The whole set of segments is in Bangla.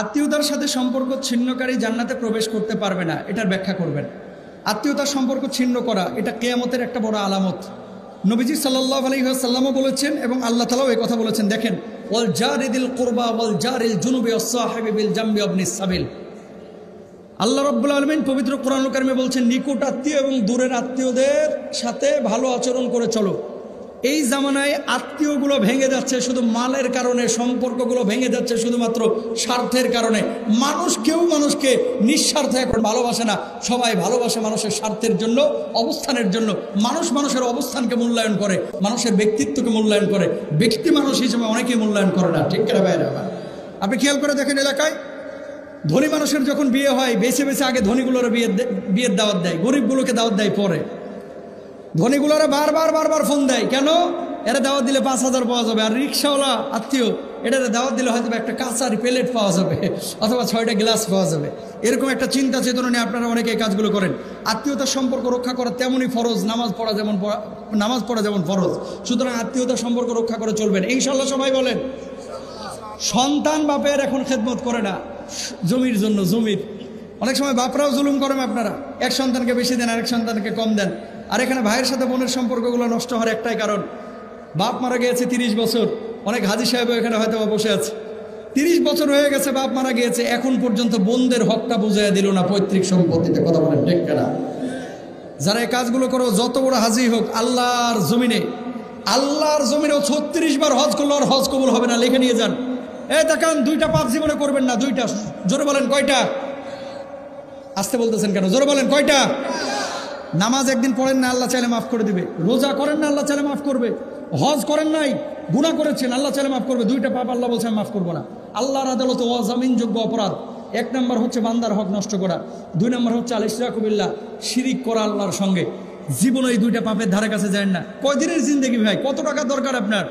আত্মীয়তার সাথে সম্পর্ক ছিন্নকারী জান্নাতে প্রবেশ করতে পারবে না, এটার ব্যাখ্যা করবেন। আত্মীয়তার সম্পর্ক ছিন্ন করা এটা কিয়ামতের একটা বড় আলামত। নবীজি সাল্লাল্লাহু আলাইহি ওয়াসাল্লামও বলেছেন এবং আল্লাহ তাআলাও এই কথা বলেছেন। দেখেন, ওয়াল জারিদিল কুরবা ওয়াল জারিল জুনুবি ওয়াস সাহিবি বিল জামবি ইবনিস সাবিল। আল্লাহ রাব্বুল আলামিন পবিত্র কোরআনুল কারিমে বলছেন, নিকট আত্মীয় এবং দূরের আত্মীয়দের সাথে ভালো আচরণ করে চলো। এই জামানায় আত্মীয়গুলো ভেঙে যাচ্ছে শুধু মালের কারণে, সম্পর্কগুলো ভেঙে যাচ্ছে শুধুমাত্র স্বার্থের কারণে। কেউ মানুষকে নিঃস্বার্থে এখন ভালোবাসে না, সবাই ভালোবাসে মানুষের স্বার্থের জন্য, অবস্থানের জন্য। মানুষের অবস্থানকে মূল্যায়ন করে, মানুষের ব্যক্তিত্বকে মূল্যায়ন করে, ব্যক্তি মানুষ হিসেবে অনেকেই মূল্যায়ন করে না। ঠিক কিনা ভাইরা? আপনি খেয়াল করে দেখেন, এলাকায় ধনী মানুষের যখন বিয়ে হয় বেছে বেছে আগে ধনীগুলোর বিয়ের দাওয়াত দেয়, গরিবগুলোকে দাওয়াত দেয় পরে। ধনীগুলোরা বারবার ফোন দেয়, কেন? এরা দাওয়াত দিলে 5,000 পাওয়া যাবে, আর রিক্সাওয়ালা আত্মীয় এটারে দাওয়াত দিলে হয়তো একটা কাঁচার প্লেট পাওয়া যাবে অথবা 6টা গ্লাস পাওয়া যাবে। এরকম একটা চিন্তা চেতনা নিয়ে আপনারা অনেকে এই কাজগুলো করেন। আত্মীয়তার সম্পর্ক রক্ষা করা তেমনই ফরজ, নামাজ পড়া যেমন ফরজ। সুতরাং আত্মীয়তার সম্পর্ক রক্ষা করে চলবেন ইনশাল্লাহ। সবাই বলেন। সন্তান বাপের এখন খেদমত করে না জমির জন্য। অনেক সময় বাপরাও জুলুম করেন। আপনারা এক সন্তানকে বেশি দেন, আরেক সন্তানকে কম দেন। আর এখানে ভাইয়ের সাথে বোনের সম্পর্কগুলো নষ্ট হওয়ার একটাই কারণ, বাপ মারা গিয়েছে 30 বছর। অনেক হাজী সাহেবও এখানে হয়তো বসে আছে, 30 বছর হয়ে গেছে বাপ মারা গিয়েছে, এখন পর্যন্ত বোনদের হকটা বুঝাইয়া দিল না পৈতৃক সম্পত্তিতে। কথা বলেন ঠিক না? যারা এই কাজগুলো করো, যত বড় হাজী হোক, আল্লাহর জমিনেও 36 বার হজ করলো আর হজ কবুল হবে না, লিখে নিয়ে যান। এই দেখান, 2টা পাপ জীবনে করবেন না। 2টা। জোরে বলেন কয়টা? আসতে বলতেছেন কেন? জোরে বলেন কয়টা? নামাজ একদিন পড়েন না, আল্লাহ চাইলে মাফ করে দিবে। রোজা করেন না, আল্লাহ চাইলে মাফ করবে। হজ করেন নাই, গুনাহ করেছেন, আল্লাহ চাইলে মাফ করবে। 2টা পাপ আল্লাহ বলছে আমি মাফ করবো না। আল্লাহর আদালতে অজামিনযোগ্য অপরাধ। 1 নম্বর হচ্ছে বান্দার হক নষ্ট করা, 2 নম্বর হচ্ছে আল ইশরাকু বিল্লাহ, শিরিক করা আল্লাহর সঙ্গে। জীবনে এই 2টা পাপের ধারে কাছে যায় না। কয়দিনের জিন্দেগি ভাই? কত টাকা দরকার আপনার?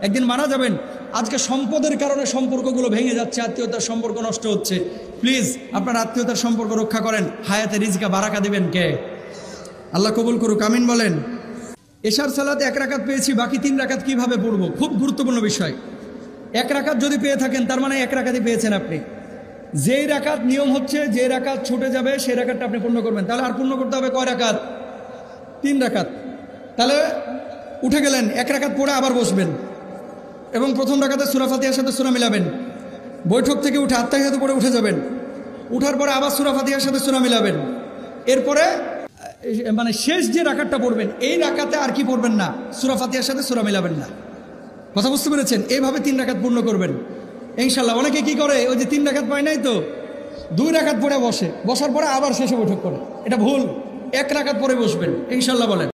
একদিন মারা যাবেন। আজকে সম্পদের কারণে সম্পর্কগুলো ভেঙে যাচ্ছে, আত্মীয়তার সম্পর্ক নষ্ট হচ্ছে। প্লিজ আপনার আত্মীয়তার সম্পর্ক রক্ষা করেন। হায়াতে রিজকা বারাকা দিবেন কে? আল্লাহ কবুল করুক, আমিন বলেন। এশার সালাতে 1 রাকাত পেয়েছি, বাকি 3 রাকাত কিভাবে পড়বো? খুব গুরুত্বপূর্ণ বিষয়। 1 রাকাত যদি পেয়ে থাকেন তার মানে 1 রাকাতই পেয়েছেন আপনি। যেই রাকাত নিয়ম হচ্ছে, যে রাকাত ছুটে যাবে সেই রাকাতটা আপনি পূর্ণ করবেন। তাহলে আর পূর্ণ করতে হবে কয় রাকাত? 3 রাকাত। তাহলে উঠে গেলেন, 1 রাকাত পড়ে আবার বসবেন এবং প্রথম রাকাতে সূরা ফাতিহার সাথে সূরা মিলাবেন। বৈঠক থেকে উঠে আত্তাহিয়াত পড়ে উঠে যাবেন। উঠার পরে আবার সূরা ফাতিহার সাথে সূরা মিলাবেন। এরপরে মানে শেষ যে রাকাতটা পড়বেন, এই রাকাতে আর কি পড়বেন না? সূরা ফাতিহার সাথে সূরা মিলাবেন না। কথা বুঝতে পেরেছেন? এইভাবে 3 রাকাত পূর্ণ করবেন ইনশাল্লাহ। অনেকে কি করে, ওই যে 3 রাকাত পায় নাই তো 2 রাকাত পড়ে বসার পরে আবার শেষে বৈঠক করে। এটা ভুল। 1 রাকাত পরে বসবেন ইনশাল্লাহ বলেন।